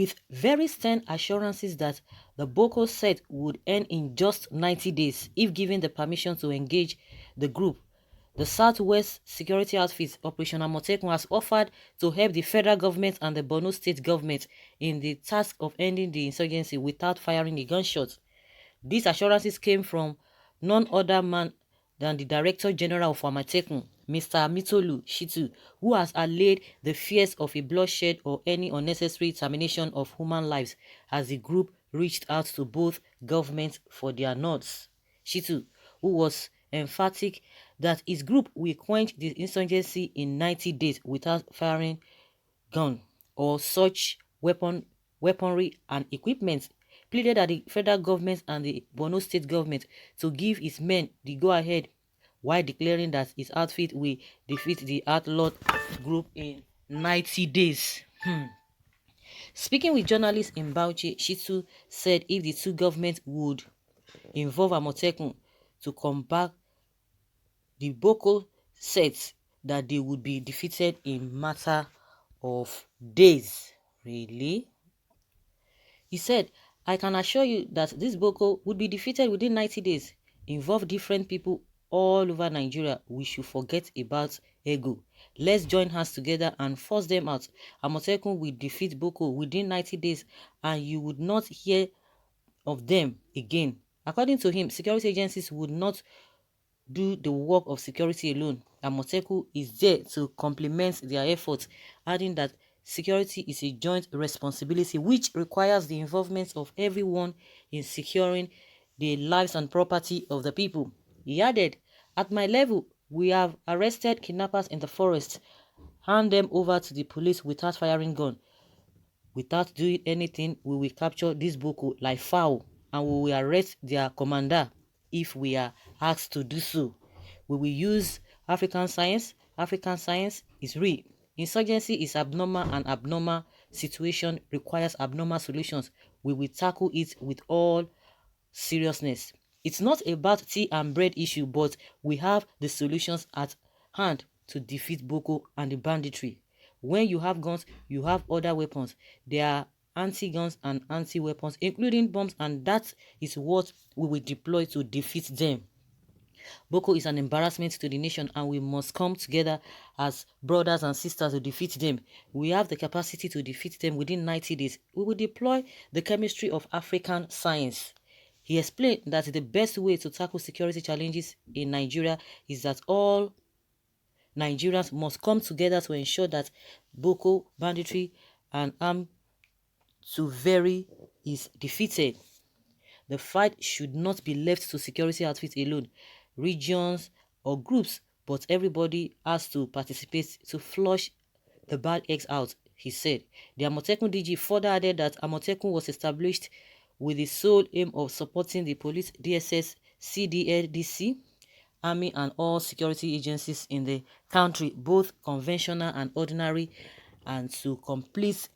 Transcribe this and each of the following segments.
with very stern assurances that the Boko set would end in just 90 days if given the permission to engage the group. The Southwest Security Outfit, Operation Amotekun, has offered to help the federal government and the Borno state government in the task of ending the insurgency without firing a gunshot. These assurances came from none other man than the Director General of Amatekun, Mr. Mitolu Shitu, who has allayed the fears of a bloodshed or any unnecessary termination of human lives as the group reached out to both governments for their nods. Shitu, who was emphatic that his group will quench the insurgency in 90 days without firing gun or such weaponry and equipment, pleaded at the federal government and the Borno state government to give his men the go-ahead while declaring that his outfit will defeat the outlawed group in 90 days. Speaking with journalists in Bauchi, Shitu said if the two governments would involve Amotekun to combat the Boko sets, that they would be defeated in matter of days. Really? He said, I can assure you that this Boko would be defeated within 90 days. Involve different people all over Nigeria. We should forget about ego. Let's join hands together and force them out. Amotekun will defeat Boko within 90 days and you would not hear of them again. According to him, security agencies would not do the work of security alone. Amotekun is there to complement their efforts, adding that security is a joint responsibility which requires the involvement of everyone in securing the lives and property of the people. He added, at my level, we have arrested kidnappers in the forest, hand them over to the police without firing gun. Without doing anything, we will capture this Boko like fowl and we will arrest their commander if we are asked to do so. We will use African science. African science is real. Insurgency is abnormal and abnormal situation requires abnormal solutions. We will tackle it with all seriousness. It's not about tea and bread issue, but we have the solutions at hand to defeat Boko and the banditry. When you have guns, you have other weapons. There are anti-guns and anti-weapons, including bombs, and that is what we will deploy to defeat them. Boko is an embarrassment to the nation and we must come together as brothers and sisters to defeat them. We have the capacity to defeat them within 90 days. We will deploy the chemistry of African science. He explained that the best way to tackle security challenges in Nigeria is that all Nigerians must come together to ensure that Boko, banditry, and armed to vary is defeated. The fight should not be left to security outfits alone, regions or groups, but everybody has to participate to flush the bad eggs out, he said. The Amotekun DG further added that Amotekun was established with the sole aim of supporting the police, DSS, CDLDC, army and all security agencies in the country, both conventional and ordinary, and to complement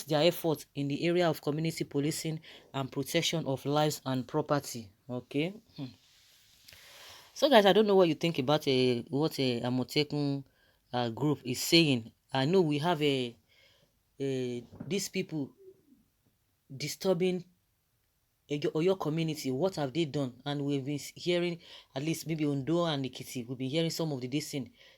their efforts in the area of community policing and protection of lives and property. Okay. So guys, I don't know what you think about what a Amotekun group is saying. I know we have these people disturbing your community. What have they done? And we've been hearing, at least maybe Ondo and Ikiti, we've been hearing some of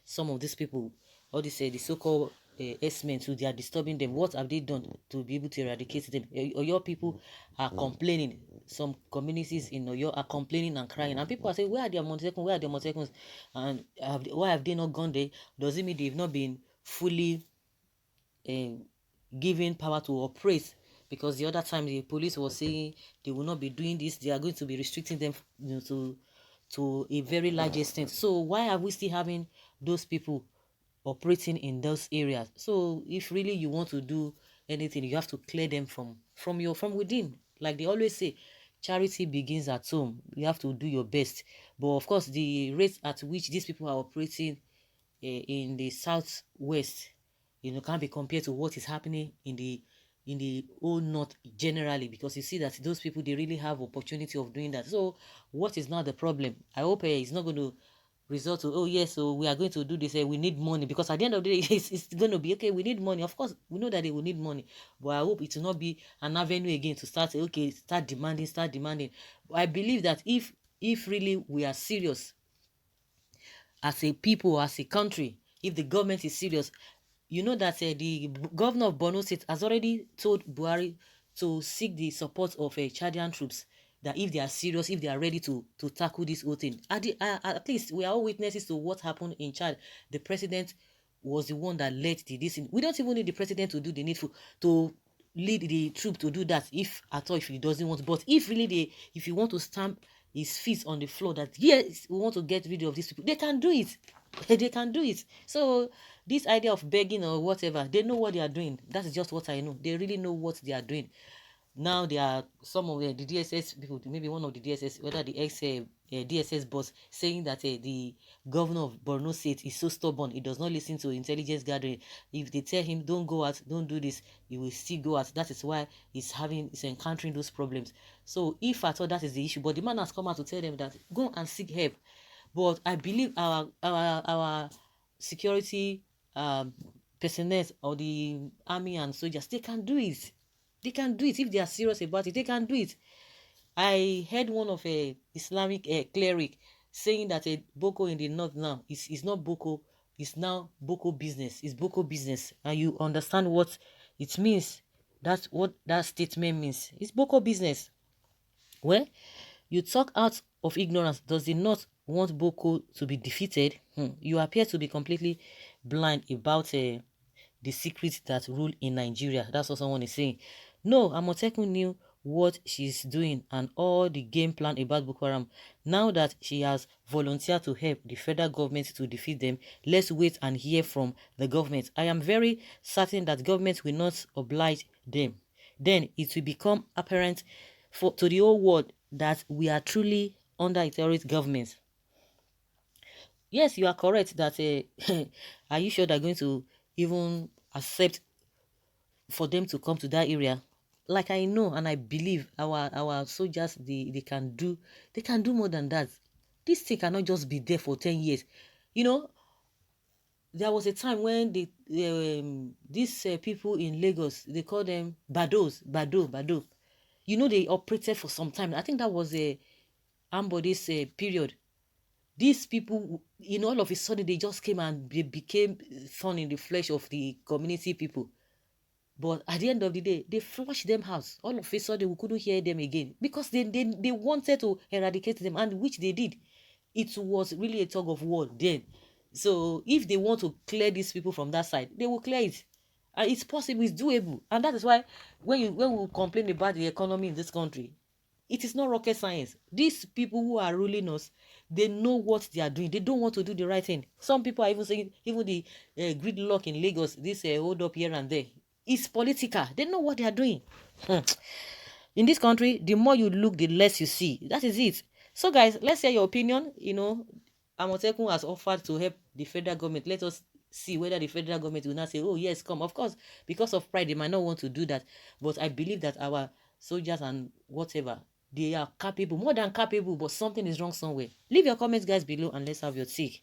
some of these people, all these the so-called S-men, so they are disturbing them. What have they done to be able to eradicate them? Oyo people are complaining. Some communities in Oyo are complaining and crying, and people are saying, where are the Amotekun? Where are the Amotekun? And why have they not gone there? Does it mean they've not been fully given power to operate? Because the other time the police was saying they will not be doing this, they are going to be restricting them, to a very large extent. So why are we still having those people operating in those areas? So if really you want to do anything, you have to clear them from within. Like they always say, charity begins at home. You have to do your best. But of course, the rate at which these people are operating in the southwest, can't be compared to what is happening in the whole north generally, because you see that those people, they really have opportunity of doing that. So what is now the problem? I hope it's not going to resort to, oh yes, so we are going to do this, we need money, because at the end of the day it's going to be okay, we need money. Of course we know that they will need money, but I hope it will not be an avenue again to start, okay, start demanding. But I believe that if really we are serious as a people, as a country, if the government is serious, you know that the governor of Borno State has already told Buhari to seek the support of Chadian troops, that if they are serious, if they are ready to tackle this whole thing. At least we are all witnesses to what happened in Chad. The president was the one that led this thing. We don't even need the president to do the needful, to lead the troop to do that, if at all, if he doesn't want. But if really if you want to stamp his feet on the floor that yes, we want to get rid of these people, they can do it. They can do it. So this idea of begging or whatever, they know what they are doing. That's just what I know. They really know what they are doing. Now there are some of the DSS people, maybe one of the DSS, whether the ex DSS boss, saying that the governor of Borno State is so stubborn, he does not listen to intelligence gathering. If they tell him don't go out, don't do this, he will still go out. That is why he's encountering those problems. So if at all that is the issue, but the man has come out to tell them that go and seek help. But I believe our security personnel, or the army and soldiers, they can do it. They can do it if they are serious about it. They can do it. I heard one of a Islamic cleric saying that a Boko in the north now is not Boko, it's now Boko business. It's Boko business, and you understand what it means. That's what that statement means. It's Boko business. Well, you talk out of ignorance. Does the North want Boko to be defeated? You appear to be completely blind about the secrets that rule in Nigeria. That's what someone is saying. No, Amotekun knew what she's doing and all the game plan about Boko Haram. Now that she has volunteered to help the federal government to defeat them, let's wait and hear from the government. I am very certain that government will not oblige them. Then it will become apparent to the whole world that we are truly under a terrorist government. Yes, you are correct that are you sure they're going to even accept for them to come to that area? Like I know and I believe our soldiers, they can do more than that. This thing cannot just be there for 10 years. You know, there was a time when these people in Lagos, they call them Bado. You know, they operated for some time. I think that was a Ambodi's period. These people, all of a sudden, they just came and they became thorn in the flesh of the community people. But at the end of the day, they flushed them out. All of a sudden, we couldn't hear them again because they wanted to eradicate them, and which they did. It was really a tug of war then. So if they want to clear these people from that side, they will clear it. And it's possible, it's doable. And that is why when we complain about the economy in this country, it is not rocket science. These people who are ruling us, they know what they are doing. They don't want to do the right thing. Some people are even saying, even the gridlock in Lagos, this hold up here and there, it's political. They know what they are doing. In this country, the more you look, the less you see. That is it. So guys, let's hear your opinion. Amotekun has offered to help the federal government. Let us see whether the federal government will not say, oh yes, come. Of course, because of pride, they might not want to do that. But I believe that our soldiers and whatever, they are capable, more than capable, but something is wrong somewhere. Leave your comments, guys, below, and let's have your take.